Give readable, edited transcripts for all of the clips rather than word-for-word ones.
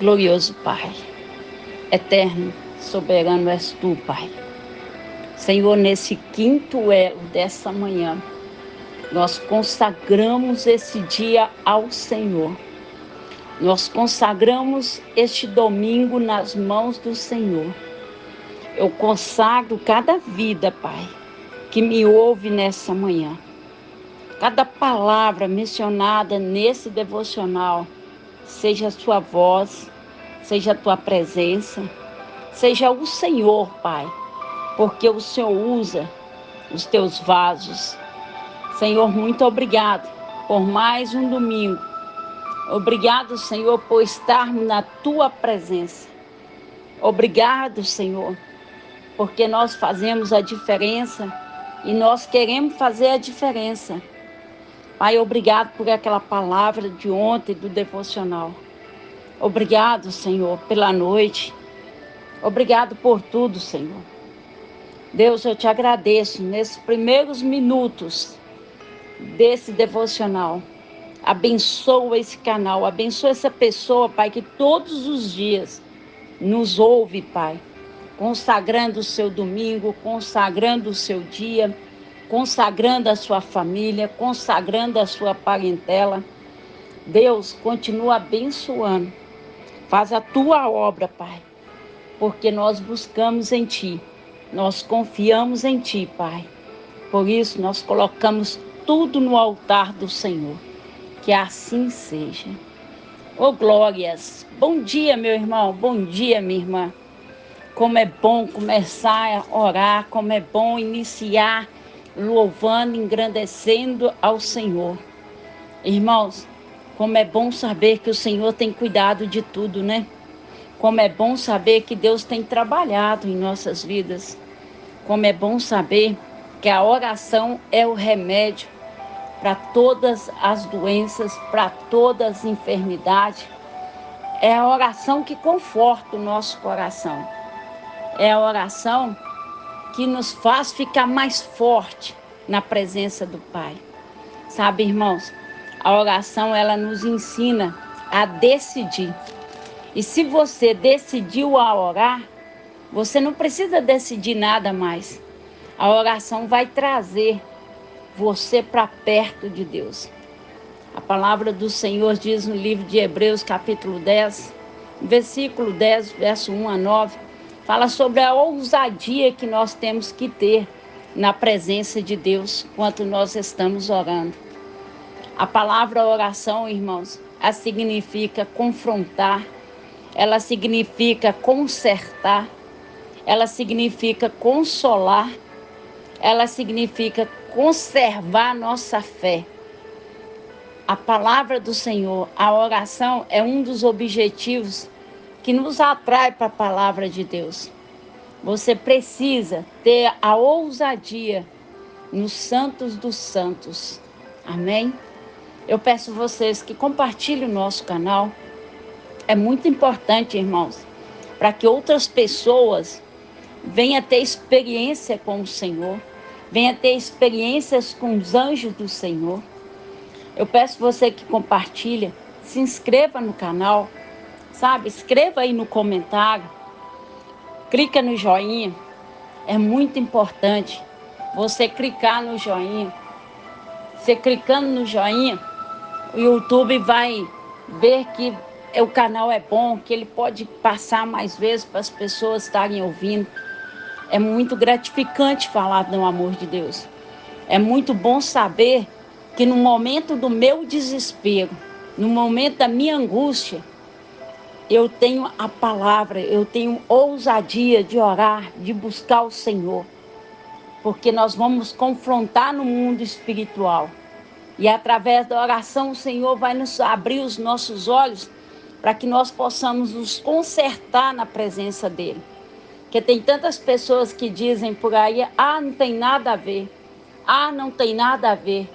Glorioso Pai, eterno, soberano és Tu, Pai. Senhor, nesse quinto elo dessa manhã, nós consagramos esse dia ao Senhor. Nós consagramos este domingo nas mãos do Senhor. Eu consagro cada vida, Pai, que me ouve nessa manhã. Cada palavra mencionada nesse devocional, seja a Sua voz, seja a Tua presença, seja o Senhor, Pai, porque o Senhor usa os Teus vasos. Senhor, muito obrigado por mais um domingo. Obrigado, Senhor, por estarmos na Tua presença. Obrigado, Senhor, porque nós fazemos a diferença e nós queremos fazer a diferença. Pai, obrigado por aquela palavra de ontem do devocional. Obrigado, Senhor, pela noite. Obrigado por tudo, Senhor. Deus, eu te agradeço nesses primeiros minutos desse devocional. Abençoa esse canal, abençoa essa pessoa, Pai, que todos os dias nos ouve, Pai, consagrando o seu domingo, consagrando o seu dia, consagrando a sua família, consagrando a sua parentela. Deus, continua abençoando. Faz a tua obra, Pai, porque nós buscamos em Ti, nós confiamos em Ti, Pai. Por isso, nós colocamos tudo no altar do Senhor. Que assim seja. Oh, glórias! Bom dia, meu irmão, bom dia, minha irmã. Como é bom começar a orar, como é bom iniciar louvando, engrandecendo ao Senhor. Irmãos, como é bom saber que o Senhor tem cuidado de tudo, né? Como é bom saber que Deus tem trabalhado em nossas vidas. Como é bom saber que a oração é o remédio para todas as doenças, para todas as enfermidades. É a oração que conforta o nosso coração. É a oração que nos faz ficar mais forte na presença do Pai. Sabe, irmãos, a oração, ela nos ensina a decidir. E se você decidiu a orar, você não precisa decidir nada mais. A oração vai trazer você para perto de Deus. A palavra do Senhor diz no livro de Hebreus, capítulo 10, versículo 10, verso 1 a 9, fala sobre a ousadia que nós temos que ter na presença de Deus enquanto nós estamos orando. A palavra oração, irmãos, ela significa confrontar, ela significa consertar, ela significa consolar, ela significa conservar nossa fé. A palavra do Senhor, a oração é um dos objetivos que nos atrai para a palavra de Deus. Você precisa ter a ousadia nos santos dos santos. Amém? Eu peço a vocês que compartilhem o nosso canal. É muito importante, irmãos, para que outras pessoas venham ter experiência com o Senhor, venham ter experiências com os anjos do Senhor. Eu peço você que compartilhe, se inscreva no canal, sabe? Escreva aí no comentário, clica no joinha. É muito importante você clicar no joinha. Você clicando no joinha, o YouTube vai ver que o canal é bom, que ele pode passar mais vezes para as pessoas estarem ouvindo. É muito gratificante falar do amor de Deus. É muito bom saber que no momento do meu desespero, no momento da minha angústia, eu tenho a palavra, eu tenho ousadia de orar, de buscar o Senhor. Porque nós vamos confrontar no mundo espiritual. E através da oração o Senhor vai nos abrir os nossos olhos para que nós possamos nos consertar na presença dEle. Porque tem tantas pessoas que dizem por aí, não tem nada a ver. Não tem nada a ver.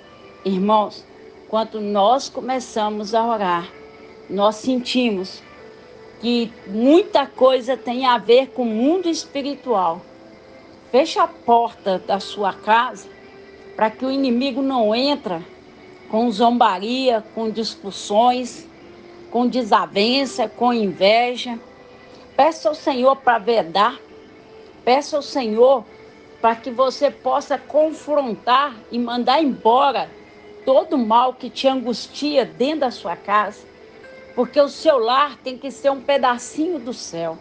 Irmãos, quando nós começamos a orar, nós sentimos que muita coisa tem a ver com o mundo espiritual. Feche a porta da sua casa para que o inimigo não entre com zombaria, com discussões, com desavença, com inveja. Peça ao Senhor para vedar. Peça ao Senhor para que você possa confrontar e mandar embora todo o mal que te angustia dentro da sua casa. Porque o seu lar tem que ser um pedacinho do céu.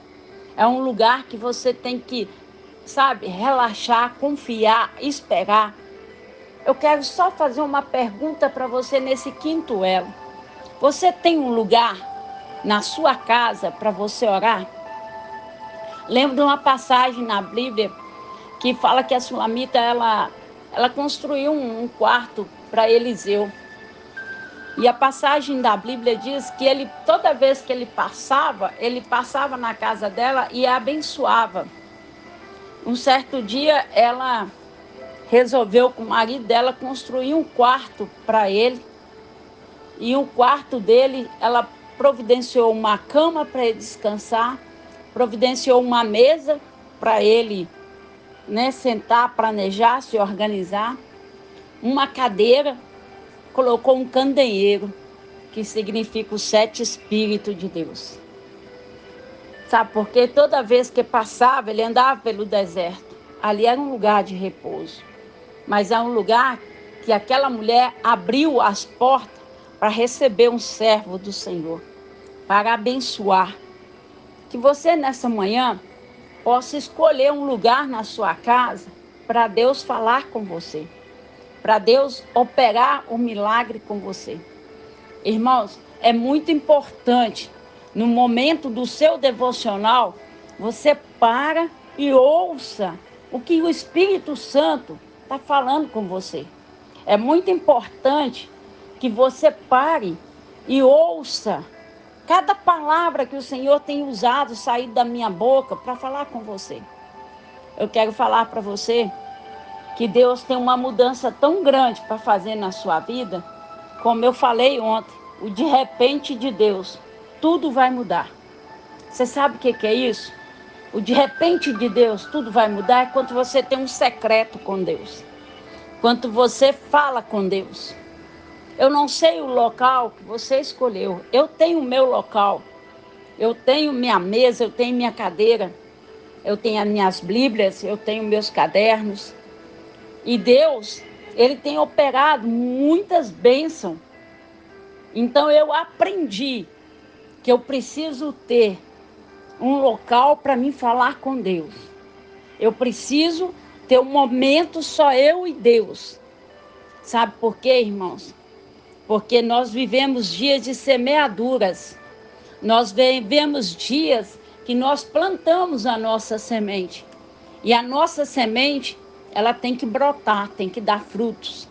É um lugar que você tem que, sabe, relaxar, confiar, esperar. Eu quero só fazer uma pergunta para você nesse quinto elo. Você tem um lugar na sua casa para você orar? Lembro de uma passagem na Bíblia que fala que a Sulamita, ela construiu um quarto para Eliseu. E a passagem da Bíblia diz que ele, toda vez que ele passava na casa dela e a abençoava. Um certo dia, ela resolveu com o marido dela construir um quarto para ele. E um quarto dele, ela providenciou uma cama para ele descansar, providenciou uma mesa para ele, né, sentar, planejar, se organizar, uma cadeira, colocou um candeeiro, que significa os 7 Espíritos de Deus. Sabe, porque toda vez que passava, ele andava pelo deserto. Ali era um lugar de repouso. Mas é um lugar que aquela mulher abriu as portas para receber um servo do Senhor, para abençoar. Que você nessa manhã possa escolher um lugar na sua casa para Deus falar com você, para Deus operar o milagre com você. Irmãos, é muito importante, no momento do seu devocional, você para e ouça o que o Espírito Santo está falando com você. É muito importante que você pare e ouça cada palavra que o Senhor tem usado, sair da minha boca para falar com você. Eu quero falar para você que Deus tem uma mudança tão grande para fazer na sua vida, como eu falei ontem, o de repente de Deus, tudo vai mudar. Você sabe o que é isso? O de repente de Deus, tudo vai mudar, é quando você tem um secreto com Deus. Quando você fala com Deus. Eu não sei o local que você escolheu. Eu tenho o meu local. Eu tenho minha mesa, eu tenho minha cadeira. Eu tenho as minhas Bíblias, eu tenho meus cadernos. E Deus, Ele tem operado muitas bênçãos. Então eu aprendi que eu preciso ter um local para mim falar com Deus. Eu preciso ter um momento só eu e Deus. Sabe por quê, irmãos? Porque nós vivemos dias de semeaduras. Nós vivemos dias que nós plantamos a nossa semente. E a nossa semente, ela tem que brotar, tem que dar frutos.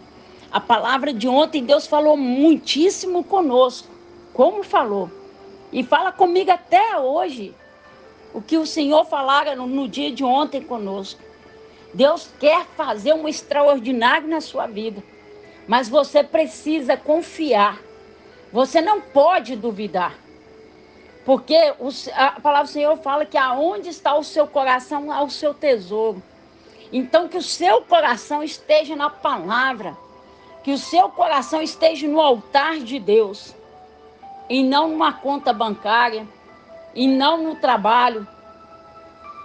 A palavra de ontem, Deus falou muitíssimo conosco. Como falou? E fala comigo até hoje. O que o Senhor falara no dia de ontem conosco. Deus quer fazer um extraordinário na sua vida. Mas você precisa confiar. Você não pode duvidar. Porque a palavra do Senhor fala que aonde está o seu coração, há o seu tesouro. Então que o seu coração esteja na palavra. Que o seu coração esteja no altar de Deus. E não numa conta bancária. E não no trabalho.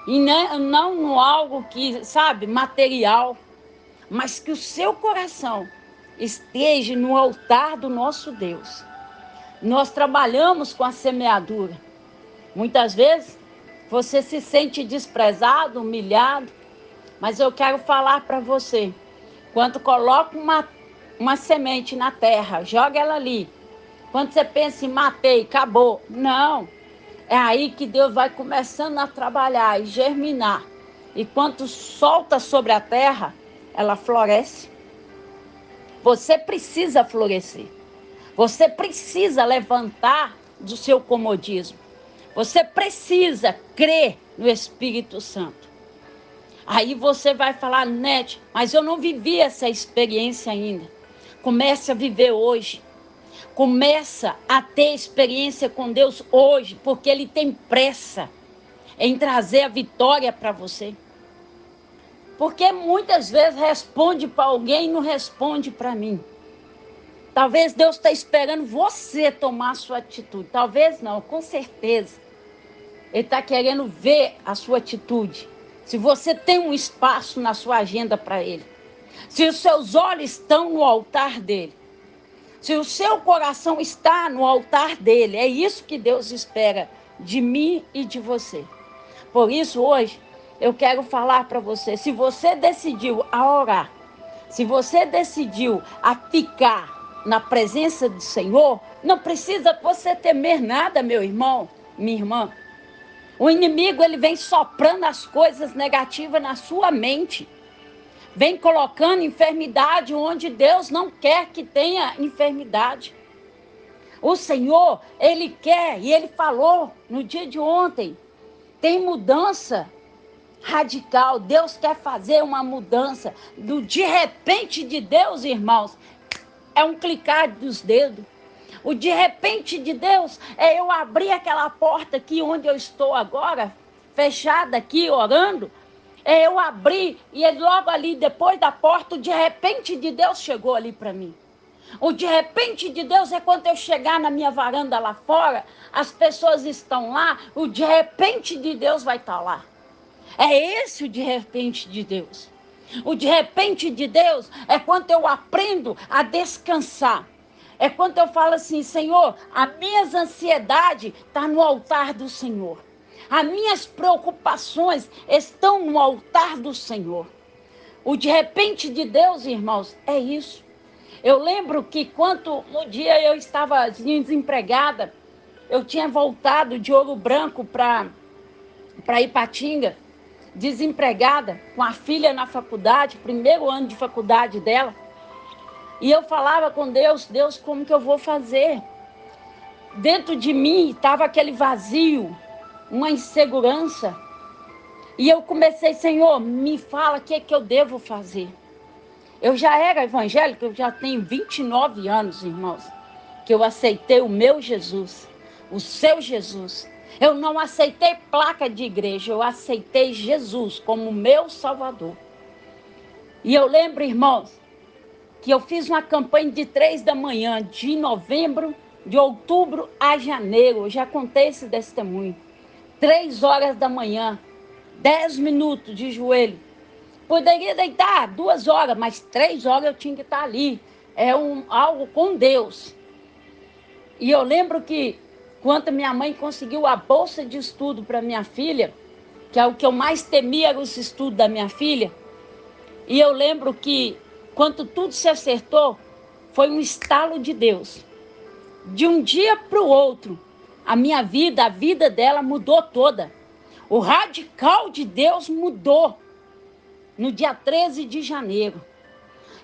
E não no algo que, sabe, material. Mas que o seu coração esteja no altar do nosso Deus. Nós trabalhamos com a semeadura. Muitas vezes você se sente desprezado, humilhado, mas eu quero falar para você, quando coloca uma semente na terra, joga ela ali. Quando você pensa em matei, acabou. Não, é aí que Deus vai começando a trabalhar e germinar. E quando solta sobre a terra, ela floresce. Você precisa florescer. Você precisa levantar do seu comodismo. Você precisa crer no Espírito Santo. Aí você vai falar, Nete, mas eu não vivi essa experiência ainda. Comece a viver hoje. Começa a ter experiência com Deus hoje, porque Ele tem pressa em trazer a vitória para você. Porque muitas vezes responde para alguém e não responde para mim. Talvez Deus está esperando você tomar a sua atitude. Talvez não, com certeza. Ele está querendo ver a sua atitude. Se você tem um espaço na sua agenda para Ele. Se os seus olhos estão no altar dele. Se o seu coração está no altar dele. É isso que Deus espera de mim e de você. Por isso, hoje, eu quero falar para você. Se você decidiu a orar. Se você decidiu a ficar na presença do Senhor. Não precisa você temer nada, meu irmão, minha irmã. O inimigo, ele vem soprando as coisas negativas na sua mente. Vem colocando enfermidade onde Deus não quer que tenha enfermidade. O Senhor, Ele quer, e Ele falou no dia de ontem, tem mudança radical. Deus quer fazer uma mudança. De repente de Deus, irmãos, é um clicar dos dedos. O de repente de Deus é eu abrir aquela porta aqui onde eu estou agora, fechada aqui, orando. É eu abrir e ele logo ali, depois da porta, o de repente de Deus chegou ali para mim. O de repente de Deus é quando eu chegar na minha varanda lá fora, as pessoas estão lá, o de repente de Deus vai estar lá. É esse o de repente de Deus. O de repente de Deus é quando eu aprendo a descansar. É quando eu falo assim, Senhor, as minhas ansiedades estão no altar do Senhor. As minhas preocupações estão no altar do Senhor. O de repente de Deus, irmãos, é isso. Eu lembro que quando um dia eu estava desempregada, eu tinha voltado de Ouro Branco para Ipatinga, desempregada, com a filha na faculdade, primeiro ano de faculdade dela. E eu falava com Deus, Deus, como que eu vou fazer? Dentro de mim estava aquele vazio, uma insegurança. E eu comecei, Senhor, me fala o que é que eu devo fazer. Eu já era evangélica, eu já tenho 29 anos, irmãos, que eu aceitei o meu Jesus, o seu Jesus. Eu não aceitei placa de igreja, eu aceitei Jesus como meu Salvador. E eu lembro, irmãos, que eu fiz uma campanha de 3 da manhã, de novembro, de outubro a janeiro. Eu já contei esse testemunho. 3 horas da manhã, 10 minutos de joelho. Poderia deitar 2 horas, mas 3 horas eu tinha que estar ali. É algo com Deus. E eu lembro que quando minha mãe conseguiu a bolsa de estudo para minha filha, que é o que eu mais temia, era os estudos da minha filha. E eu lembro que quando tudo se acertou, foi um estalo de Deus. De um dia para o outro, a minha vida, a vida dela mudou toda. O radical de Deus mudou. No dia 13 de janeiro.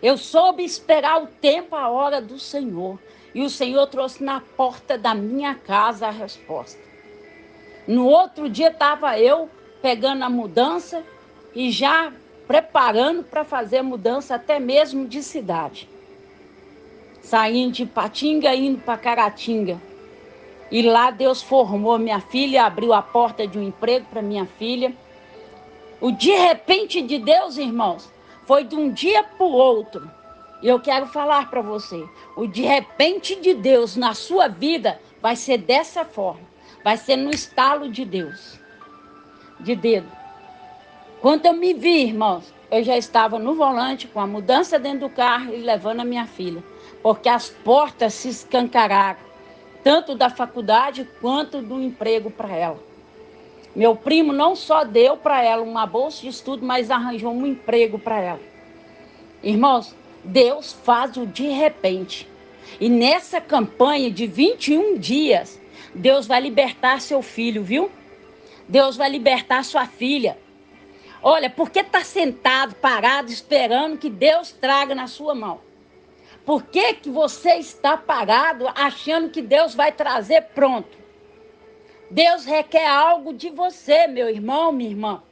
Eu soube esperar o tempo, a hora do Senhor. E o Senhor trouxe na porta da minha casa a resposta. No outro dia estava eu pegando a mudança e já preparando para fazer mudança até mesmo de cidade. Saindo de Ipatinga, indo para Caratinga. E lá Deus formou minha filha, abriu a porta de um emprego para minha filha. O de repente de Deus, irmãos, foi de um dia para o outro. E eu quero falar para você, o de repente de Deus na sua vida vai ser dessa forma. Vai ser no estalo de Deus, de dedo. Quando eu me vi, irmãos, eu já estava no volante com a mudança dentro do carro e levando a minha filha. Porque as portas se escancararam, tanto da faculdade quanto do emprego para ela. Meu primo não só deu para ela uma bolsa de estudo, mas arranjou um emprego para ela. Irmãos, Deus faz o de repente. E nessa campanha de 21 dias, Deus vai libertar seu filho, viu? Deus vai libertar sua filha. Olha, por que está sentado, parado, esperando que Deus traga na sua mão? Por que você está parado, achando que Deus vai trazer pronto? Deus requer algo de você, meu irmão, minha irmã.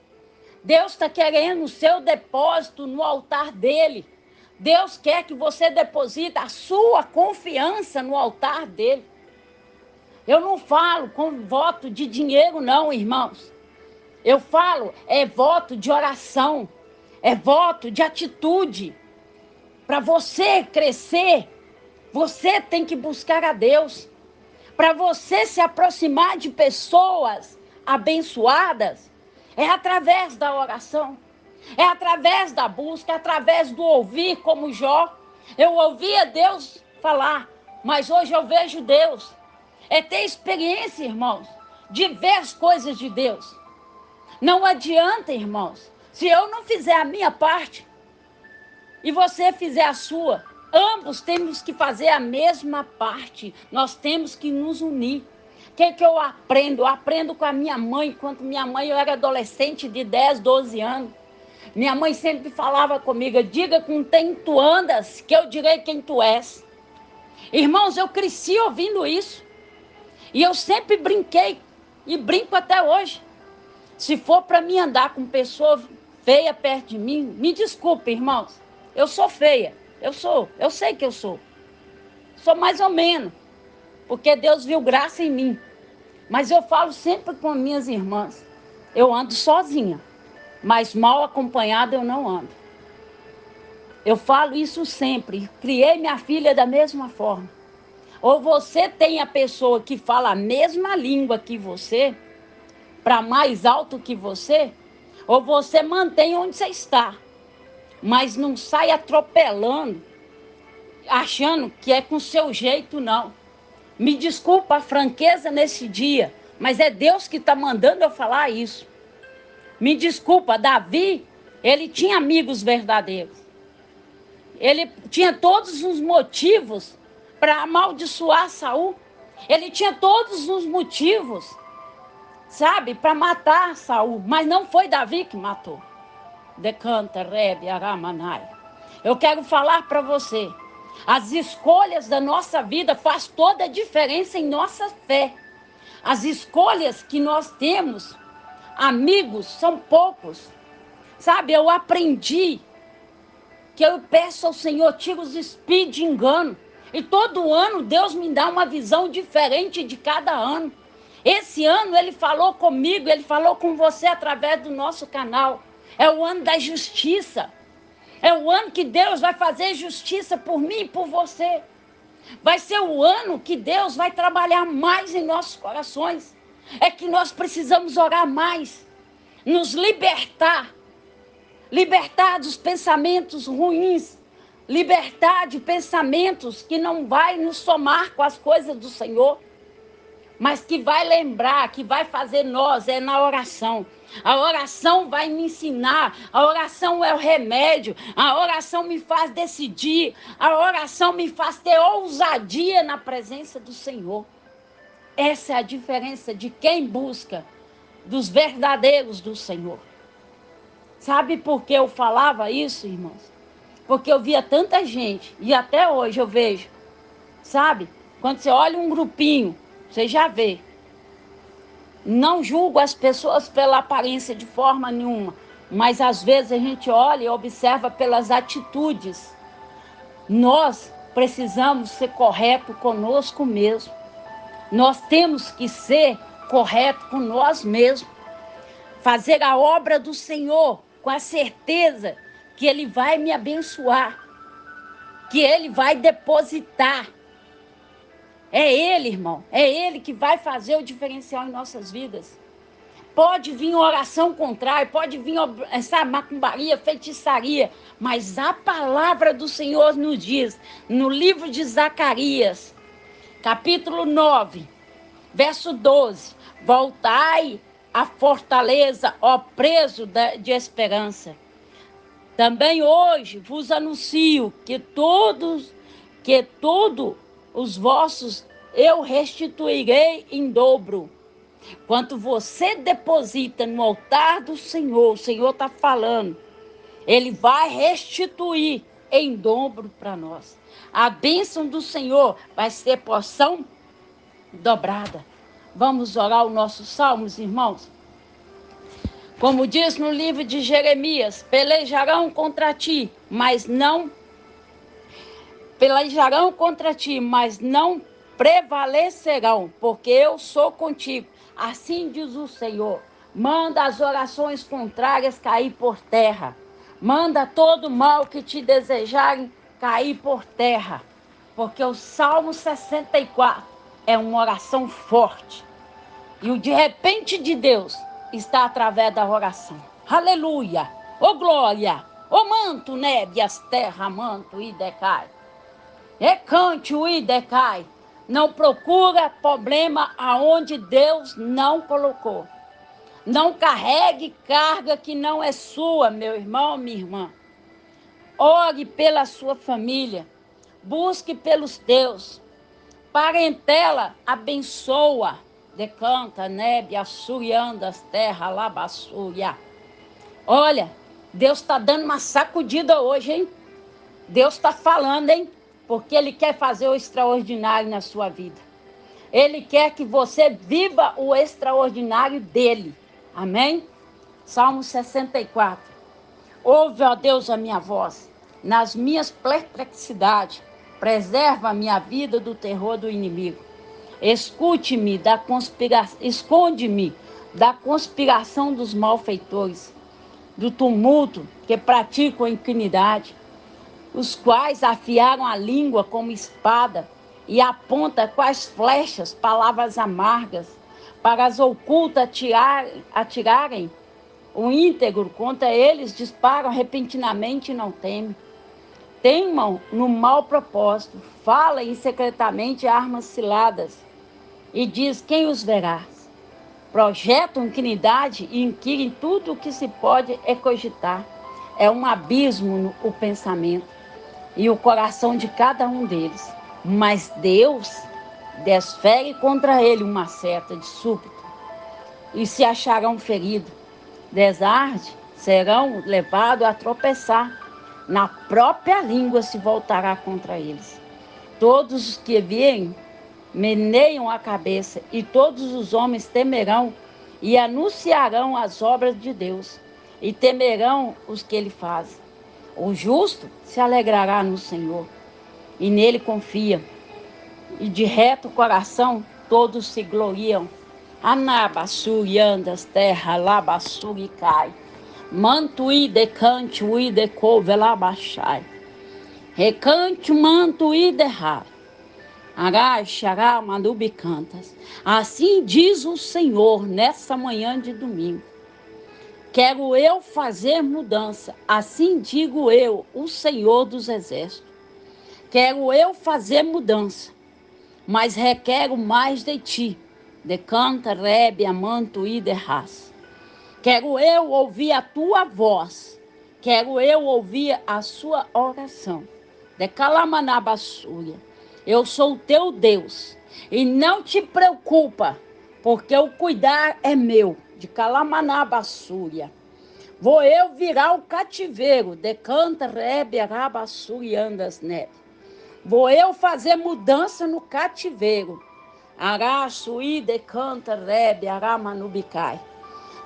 Deus está querendo o seu depósito no altar dele. Deus quer que você deposite a sua confiança no altar dele. Eu não falo com voto de dinheiro, não, irmãos. Eu falo, é voto de oração. É voto de atitude. Para você crescer Você tem que buscar a Deus. Para você se aproximar de pessoas abençoadas, é através da oração, é através da busca, é através do ouvir, como Jó. Eu ouvia Deus falar, mas hoje eu vejo Deus. É ter experiência, irmãos, de ver as coisas de Deus. Não adianta, irmãos, se eu não fizer a minha parte e você fizer a sua, ambos temos que fazer a mesma parte. Nós temos que nos unir. O que eu aprendo? Eu aprendo com a minha mãe. Enquanto minha mãe, eu era adolescente de 10, 12 anos. Minha mãe sempre falava comigo, diga com quem tu andas, que eu direi quem tu és. Irmãos, eu cresci ouvindo isso. E eu sempre brinquei, e brinco até hoje. Se for para mim andar com pessoa feia perto de mim, me desculpe, irmãos. Eu sou feia. Eu sei que eu sou. Sou mais ou menos. Porque Deus viu graça em mim. Mas eu falo sempre com minhas irmãs. Eu ando sozinha. Mas mal acompanhada eu não ando. Eu falo isso sempre. Criei minha filha da mesma forma. Ou você tem a pessoa que fala a mesma língua que você, para mais alto que você, ou você mantém onde você está, mas não sai atropelando, achando que é com seu jeito, não. Me desculpa a franqueza nesse dia, mas é Deus que está mandando eu falar isso. Me desculpa, Davi, ele tinha amigos verdadeiros. Ele tinha todos os motivos para amaldiçoar Saul. Ele tinha todos os motivos, sabe, para matar Saul, mas não foi Davi que matou. Decanta, Rebe, Aramanai. Eu quero falar para você, as escolhas da nossa vida faz toda a diferença em nossa fé. As escolhas que nós temos, amigos, são poucos. Sabe, eu aprendi que eu peço ao Senhor, tira os espíritos de engano. E todo ano Deus me dá uma visão diferente de cada ano. Esse ano Ele falou comigo, Ele falou com você através do nosso canal. É o ano da justiça. É o ano que Deus vai fazer justiça por mim e por você. Vai ser o ano que Deus vai trabalhar mais em nossos corações. É que nós precisamos orar mais, nos libertar dos pensamentos ruins, libertar de pensamentos que não vai nos somar com as coisas do Senhor, mas que vai lembrar, que vai fazer nós, é na oração. A oração vai me ensinar, a oração é o remédio, a oração me faz decidir, a oração me faz ter ousadia na presença do Senhor. Essa é a diferença de quem busca, dos verdadeiros do Senhor. Sabe por que eu falava isso, irmãos? Porque eu via tanta gente, e até hoje eu vejo, sabe? Quando você olha um grupinho, você já vê. Não julgo as pessoas pela aparência de forma nenhuma, mas às vezes a gente olha e observa pelas atitudes. Nós precisamos ser corretos conosco mesmo. Nós temos que ser corretos com nós mesmos. Fazer a obra do Senhor com a certeza que Ele vai me abençoar, que Ele vai depositar. É Ele, irmão, é Ele que vai fazer o diferencial em nossas vidas. Pode vir oração contrária, pode vir essa macumbaria, feitiçaria, mas a palavra do Senhor nos diz, no livro de Zacarias, capítulo 9, verso 12, voltai à fortaleza, ó preso de esperança. Também hoje vos anuncio que todos os vossos eu restituirei em dobro. Quanto você deposita no altar do Senhor, o Senhor está falando, Ele vai restituir em dobro para nós. A bênção do Senhor vai ser porção dobrada. Vamos orar os nossos salmos, irmãos? Como diz no livro de Jeremias, pelejarão contra ti, mas não prevalecerão, porque eu sou contigo. Assim diz o Senhor. Manda as orações contrárias cair por terra. Manda todo mal que te desejarem cair por terra. porque o Salmo 64 é uma oração forte. E o de repente de Deus está através da oração. Aleluia! Ô glória! Ô manto, neve, as terra, manto e decai. Recante o e decai. Não procura problema aonde Deus não colocou. Não carregue carga que não é sua, meu irmão, minha irmã. Ore pela sua família. Busque pelos teus. Parentela, abençoa. Decanta, nebe, assuriandas, terra, labassúria. Olha, Deus está dando uma sacudida hoje, hein? Deus está falando, hein? Porque Ele quer fazer o extraordinário na sua vida. Ele quer que você viva o extraordinário dele. Amém? Salmo 64. Ouve, ó Deus, a minha voz. Nas minhas perplexidades, preserva a minha vida do terror do inimigo. Escute-me da conspiração, esconde-me da conspiração dos malfeitores, do tumulto que praticam a impunidade, os quais afiaram a língua como espada e apontam quais flechas palavras amargas, para as ocultas atirarem o íntegro contra eles, disparam repentinamente e não temem. Teimam no mau propósito, falam secretamente armas ciladas, e diz quem os verá. Projetam iniquidade e inquirem tudo o que se pode cogitar. É um abismo o pensamento e o coração de cada um deles. Mas Deus desfere contra ele uma seta de súbito, e se acharão feridos. Desarde, serão levados a tropeçar. Na própria língua se voltará contra eles. Todos os que virem meneiam a cabeça, e todos os homens temerão e anunciarão as obras de Deus, e temerão os que ele faz. O justo se alegrará no Senhor, e nele confia, e de reto coração todos se gloriam. Anabassuri andas terra, labassuri cai. Manto e decante, o idecove labachai. Recante, manto e derrai. Agachará, manubi cantas. Assim diz o Senhor nessa manhã de domingo. Quero eu fazer mudança, assim digo eu, o Senhor dos Exércitos. Quero eu fazer mudança, mas requero mais de ti. Decanta, rebe, amanto e derras. Quero eu ouvir a tua voz, quero eu ouvir a sua oração. Decalamanabassuia. Eu sou o teu Deus, e não te preocupa, porque o cuidar é meu. De Calamanabassuia. Vou eu virar o cativeiro. Decanta, rebe, arabassuri, andas, neve. Vou eu fazer mudança no cativeiro. Araçuí, decanta, rebe, aramanubicai.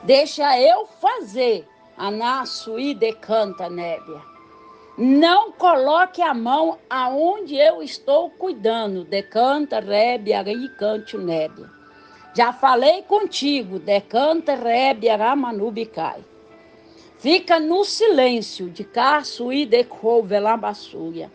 Deixa eu fazer. Anaçuí, decanta, nébia. Não coloque a mão aonde eu estou cuidando. Decanta, rebe, aricante, nébia. Já falei contigo. Decanta, rebe, aramanubicai. Fica no silêncio de Caçuí, decouve, labassúria.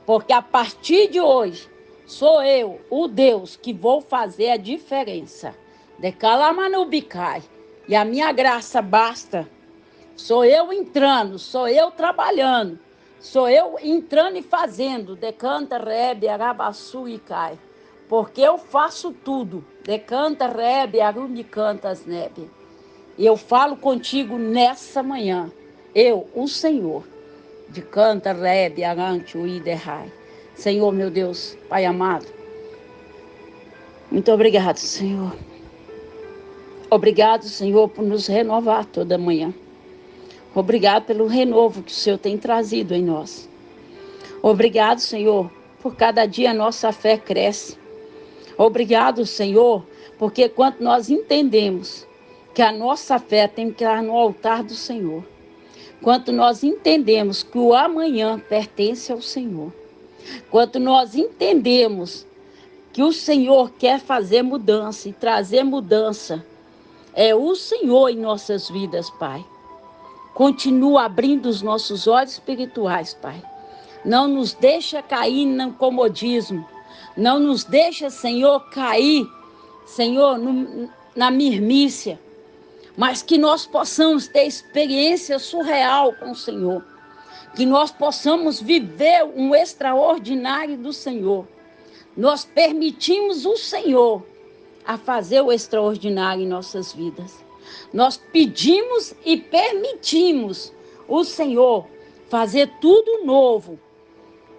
Porque a partir de hoje, sou eu, o Deus, que vou fazer a diferença. Decalamanubicai. E a minha graça basta. Sou eu entrando, sou eu trabalhando. Sou eu entrando e fazendo. Decanta, rebe, arabassu e cai. Porque eu faço tudo. Decanta, rebe, arunicantas, nebe. E eu falo contigo nessa manhã. Eu, o Senhor. De canta, rebe, arante, uiderrai. Senhor, meu Deus, Pai amado. Muito obrigado, Senhor. Obrigado, Senhor, por nos renovar toda manhã. Obrigado pelo renovo que o Senhor tem trazido em nós. Obrigado, Senhor, por cada dia a nossa fé cresce. Obrigado, Senhor, porque quando nós entendemos que a nossa fé tem que estar no altar do Senhor, quando nós entendemos que o amanhã pertence ao Senhor, quando nós entendemos que o Senhor quer fazer mudança e trazer mudança, é o Senhor em nossas vidas, Pai. Continua abrindo os nossos olhos espirituais, Pai, Não nos deixa cair no comodismo. Não nos deixa, Senhor, cair, Senhor, na mirmícia. Mas que nós possamos ter experiência surreal com o Senhor. Que nós possamos viver um extraordinário do Senhor. Nós permitimos o Senhor a fazer o extraordinário em nossas vidas. Nós pedimos e permitimos o Senhor fazer tudo novo,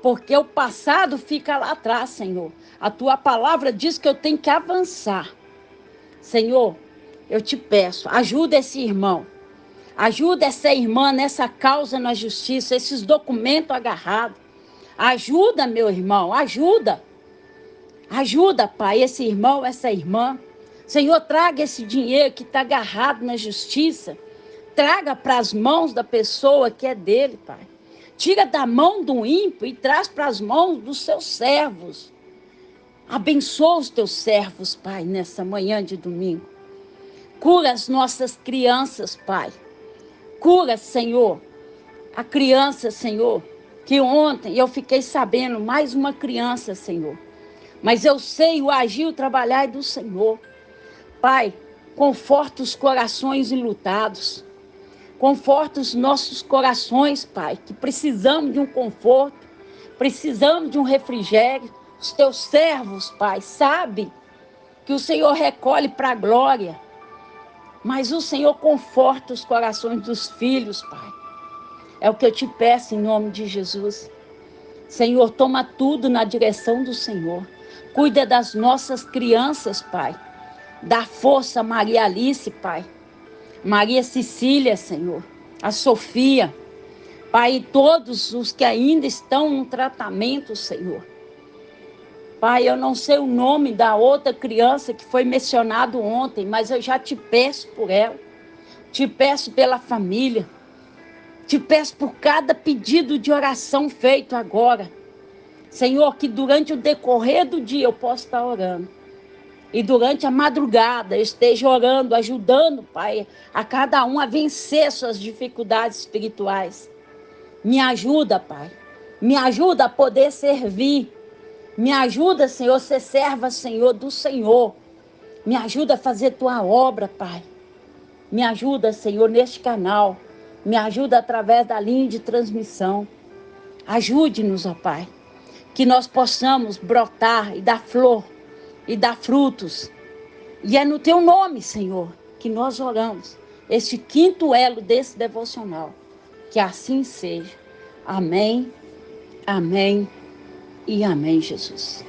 porque o passado fica lá atrás, Senhor. A tua palavra diz que eu tenho que avançar. Senhor, eu te peço, ajuda esse irmão, ajuda essa irmã nessa causa na justiça, esses documentos agarrados. Ajuda, meu irmão, ajuda. Ajuda, Pai, esse irmão, essa irmã. Senhor, traga esse dinheiro que está agarrado na justiça. Traga para as mãos da pessoa que é dele, Pai. Tira da mão do ímpio e traz para as mãos dos seus servos. Abençoa os teus servos, Pai, nessa manhã de domingo. Cura as nossas crianças, Pai. Cura, Senhor, a criança, Senhor, que ontem eu fiquei sabendo, mais uma criança, Senhor. Mas eu sei o agir, o trabalhar é do Senhor. Pai, conforta os corações enlutados. Conforta os nossos corações, Pai, que precisamos de um conforto, precisamos de um refrigério. Os teus servos, Pai, sabem que o Senhor recolhe para a glória. Mas o Senhor conforta os corações dos filhos, Pai. É o que eu te peço em nome de Jesus. Senhor, toma tudo na direção do Senhor. Cuida das nossas crianças, Pai. Dá força a Maria Alice, Pai. Maria Cecília, Senhor. A Sofia. Pai, e todos os que ainda estão no tratamento, Senhor. Pai, eu não sei o nome da outra criança que foi mencionado ontem, mas eu já te peço por ela. Te peço pela família. Te peço por cada pedido de oração feito agora. Senhor, que durante o decorrer do dia eu possa estar orando. E durante a madrugada eu esteja orando, ajudando, Pai, a cada um a vencer suas dificuldades espirituais. Me ajuda, Pai. Me ajuda a poder servir. Me ajuda, Senhor, a ser serva, Senhor, do Senhor. Me ajuda a fazer tua obra, Pai. Me ajuda, Senhor, neste canal. Me ajuda através da linha de transmissão. Ajude-nos, ó Pai. Que nós possamos brotar e dar flor e dar frutos. E é no teu nome, Senhor, que nós oramos. Este quinto elo desse devocional. Que assim seja. Amém, amém e amém, Jesus.